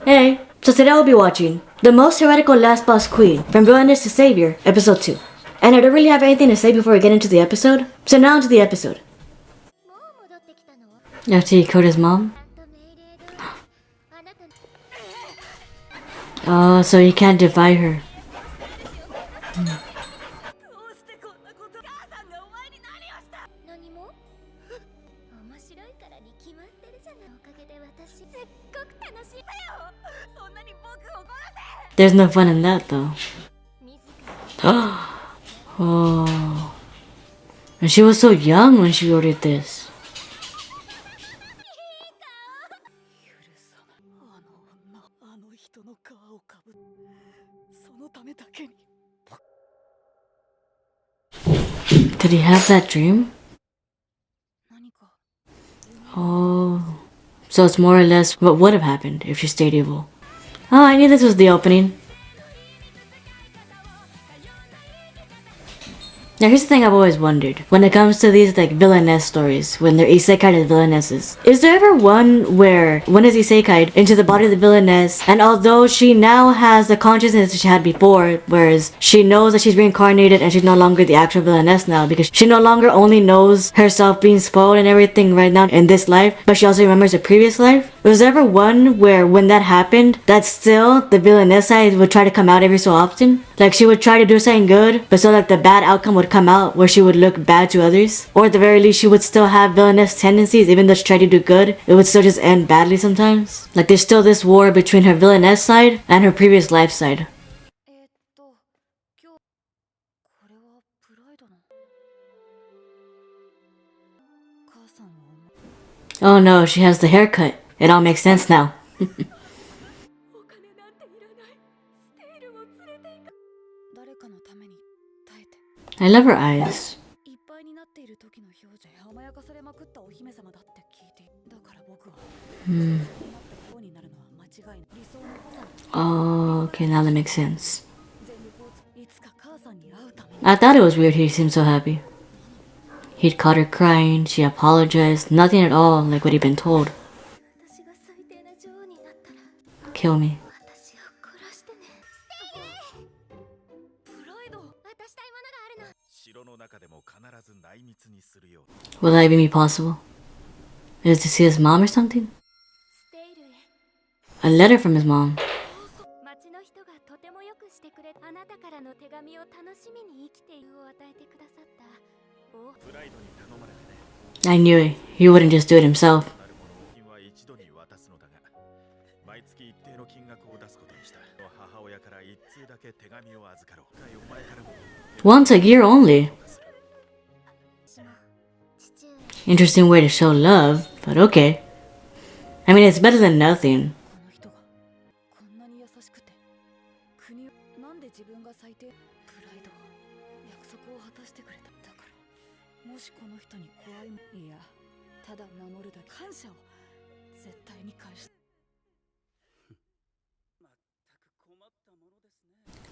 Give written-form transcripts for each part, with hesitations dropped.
Hey, so today we'll be watching The Most Heretical Last Boss Queen from Villainess to Savior, Episode 2. And I don't really have anything to say before we get into the episode, so now into the episode. After he killed his mom? Oh, so he can't defy her. There's no fun in that though. Oh. And she was so young when she ordered this. Did he have that dream? Oh. So it's more or less what would have happened if she stayed evil. Oh, I knew this was the opening. Now here's the thing I've always wondered. When it comes to these like villainess stories, when they're isekai as villainesses, is there ever one where one is isekai into the body of the villainess, and although she now has the consciousness that she had before, whereas she knows that she's reincarnated and she's no longer the actual villainess now, because she no longer only knows herself being spoiled and everything right now in this life, but she also remembers her previous life? Was there ever one where when that happened, that still the villainess side would try to come out every so often? Like she would try to do something good, but so like the bad outcome would come out where she would look bad to others? Or at the very least she would still have villainous tendencies even though she tried to do good, it would still just end badly sometimes? Like there's still this war between her villainess side and her previous life side. Oh no, she has the haircut. It all makes sense now. I love her eyes. Oh, okay, now that makes sense. I thought it was weird he seemed so happy. He'd caught her crying, she apologized, nothing at all like what he'd been told. Kill me. Will that even be possible? Is it to see his mom or something? A letter from his mom. I knew it. He wouldn't just do it himself. Once a year only. Interesting way to show love, but okay. I mean, it's better than nothing.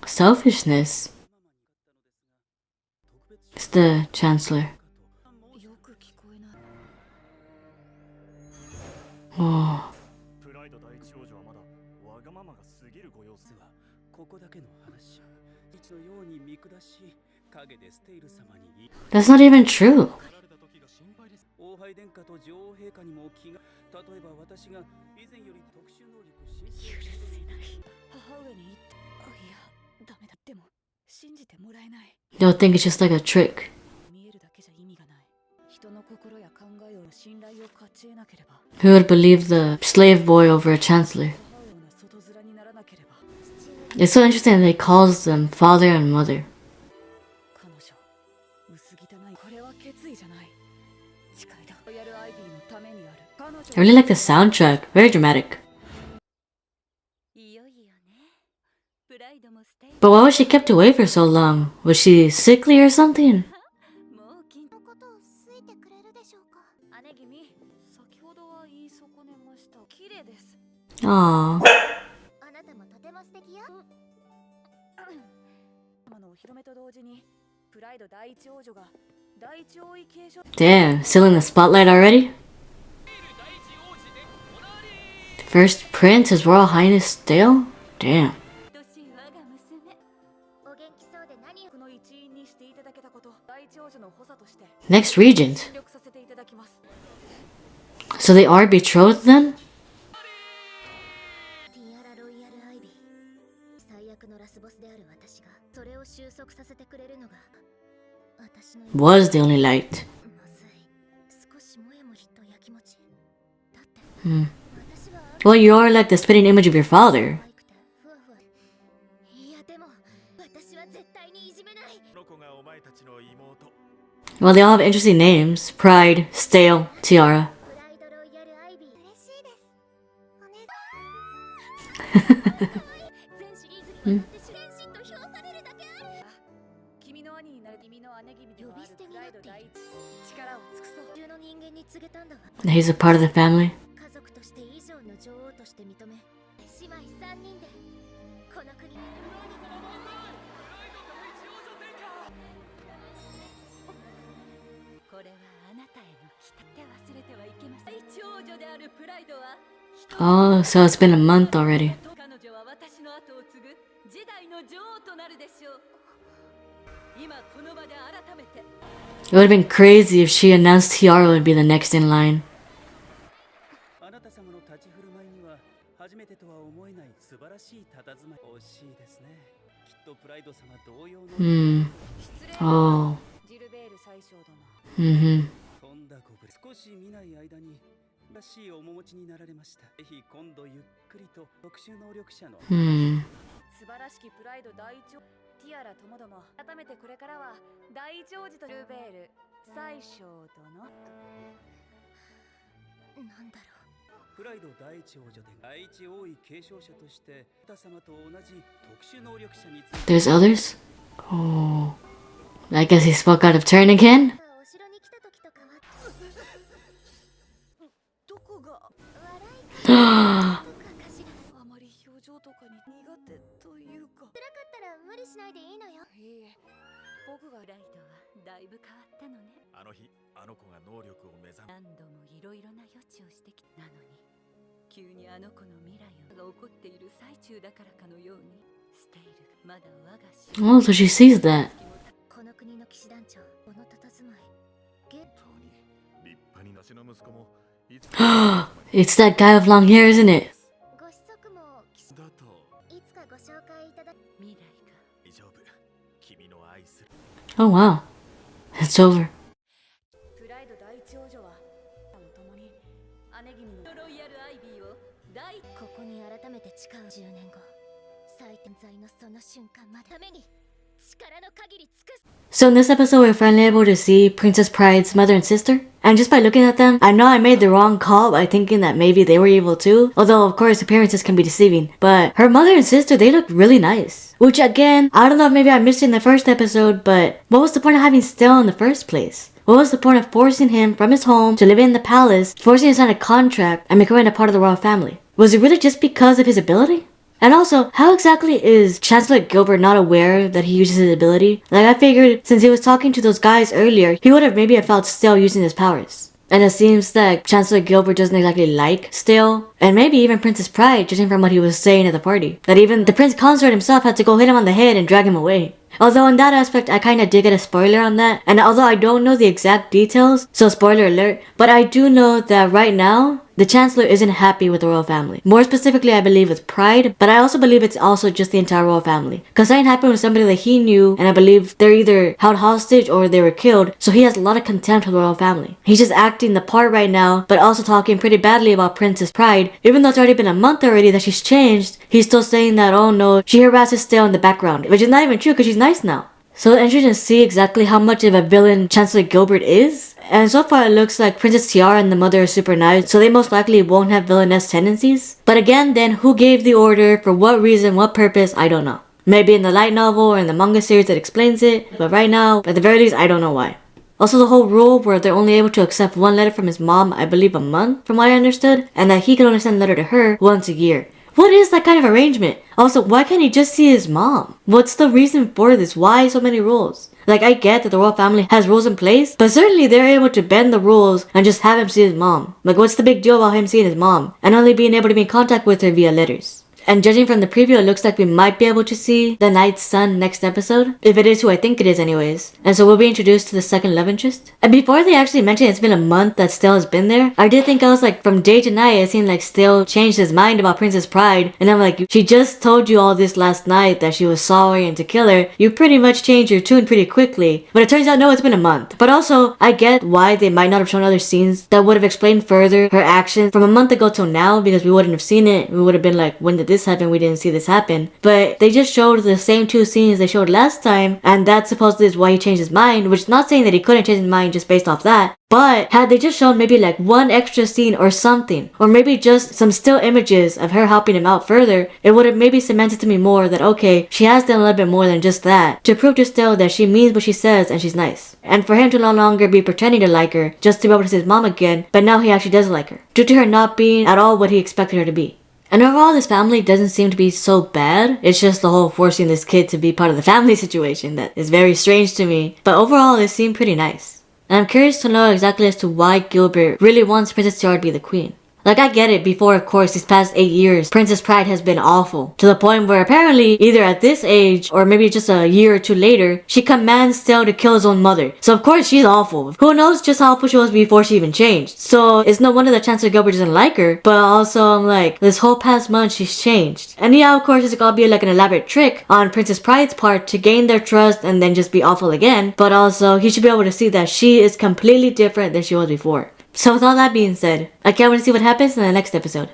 Selfishness. It's the Chancellor. Oh. That's not even true. They'll think it's just like a trick. Who would believe the slave boy over a chancellor? It's so interesting that he calls them father and mother. I really like the soundtrack, very dramatic. But why was she kept away for so long? Was she sickly or something? Aww. Damn, still in the spotlight already? First prince, His Royal Highness Stale? Damn. Next regent. So they are betrothed then? Was the only light. Well, you are like the spitting image of your father. Well, they all have interesting names. Pride, Stale, Tiara. He's a part of the family. Oh, so it's been a month already. It would have been crazy if she announced Tiara would be the next in line. Oh. There's others? Oh. I guess he spoke out of turn again? Oh, so she sees that. It's that guy with long hair, isn't it? Oh wow. It's over. So in this episode, we're finally able to see Princess Pride's mother and sister. And just by looking at them, I know I made the wrong call by thinking that maybe they were evil too. Although, of course, appearances can be deceiving. But her mother and sister, they look really nice. Which again, I don't know if maybe I missed it in the first episode, but what was the point of having Stale in the first place? What was the point of forcing him from his home to live in the palace, forcing him to sign a contract, and becoming a part of the royal family? Was it really just because of his ability? And also, how exactly is Chancellor Gilbert not aware that he uses his ability? Like, I figured since he was talking to those guys earlier, he would have maybe felt Stale using his powers. And it seems that Chancellor Gilbert doesn't exactly like Stale, and maybe even Princess Pride, judging from what he was saying at the party. That even the Prince Consort himself had to go hit him on the head and drag him away. Although in that aspect, I kinda did get a spoiler on that, and although I don't know the exact details, so spoiler alert, but I do know that right now, the Chancellor isn't happy with the royal family. More specifically, I believe with Pride, but I also believe it's also just the entire royal family. Cause something happened with somebody that he knew, and I believe they're either held hostage or they were killed, so he has a lot of contempt for the royal family. He's just acting the part right now, but also talking pretty badly about Princess Pride. Even though it's already been a month already that she's changed, he's still saying that, oh no, she harasses Stale in the background, which is not even true cause she's nice now. So it's interesting to see exactly how much of a villain Chancellor Gilbert is. And so far it looks like Princess Tiara and the mother are super nice, so they most likely won't have villainess tendencies. But again, then who gave the order, for what reason, what purpose, I don't know. Maybe in the light novel or in the manga series that explains it, but right now, at the very least, I don't know why. Also the whole rule where they're only able to accept one letter from his mom, I believe a month, from what I understood, and that he can only send a letter to her once a year. What is that kind of arrangement? Also, why can't he just see his mom? What's the reason for this? Why so many rules? Like, I get that the royal family has rules in place, but certainly they're able to bend the rules and just have him see his mom. Like, what's the big deal about him seeing his mom and only being able to be in contact with her via letters? And judging from the preview, it looks like we might be able to see the knight's son next episode. If it is who I think it is anyways. And so we'll be introduced to the second love interest. And before they actually mentioned it's been a month that Stale has been there, I did think I was like, from day to night, it seemed like Stale changed his mind about Princess Pride. And I'm like, she just told you all this last night that she was sorry and to kill her. You pretty much changed your tune pretty quickly. But it turns out, no, it's been a month. But also, I get why they might not have shown other scenes that would have explained further her actions from a month ago till now, because we wouldn't have seen it. We would have been like, when did this happen? We didn't see this happen. But they just showed the same two scenes they showed last time, and that supposedly is why he changed his mind, which is not saying that he couldn't change his mind just based off that. But had they just shown maybe like one extra scene or something, or maybe just some still images of her helping him out further, it would have maybe cemented to me more that okay, she has done a little bit more than just that, to prove to Stale that she means what she says and she's nice. And for him to no longer be pretending to like her just to be able to see his mom again, but now he actually does like her, due to her not being at all what he expected her to be. And overall, this family doesn't seem to be so bad. It's just the whole forcing this kid to be part of the family situation that is very strange to me. But overall, it seemed pretty nice. And I'm curious to know exactly as to why Gilbert really wants Princess Tiara to be the queen. Like, I get it, before, of course, these past 8 years, Princess Pride has been awful. To the point where apparently, either at this age, or maybe just a year or two later, she commands Stale to kill his own mother. So of course, she's awful. Who knows just how awful she was before she even changed. So, it's no wonder that Chancellor Gilbert doesn't like her, but also, I'm like, this whole past month, she's changed. And yeah, of course, it's gonna be like an elaborate trick on Princess Pride's part to gain their trust and then just be awful again. But also, he should be able to see that she is completely different than she was before. So with all that being said, I can't wait to see what happens in the next episode.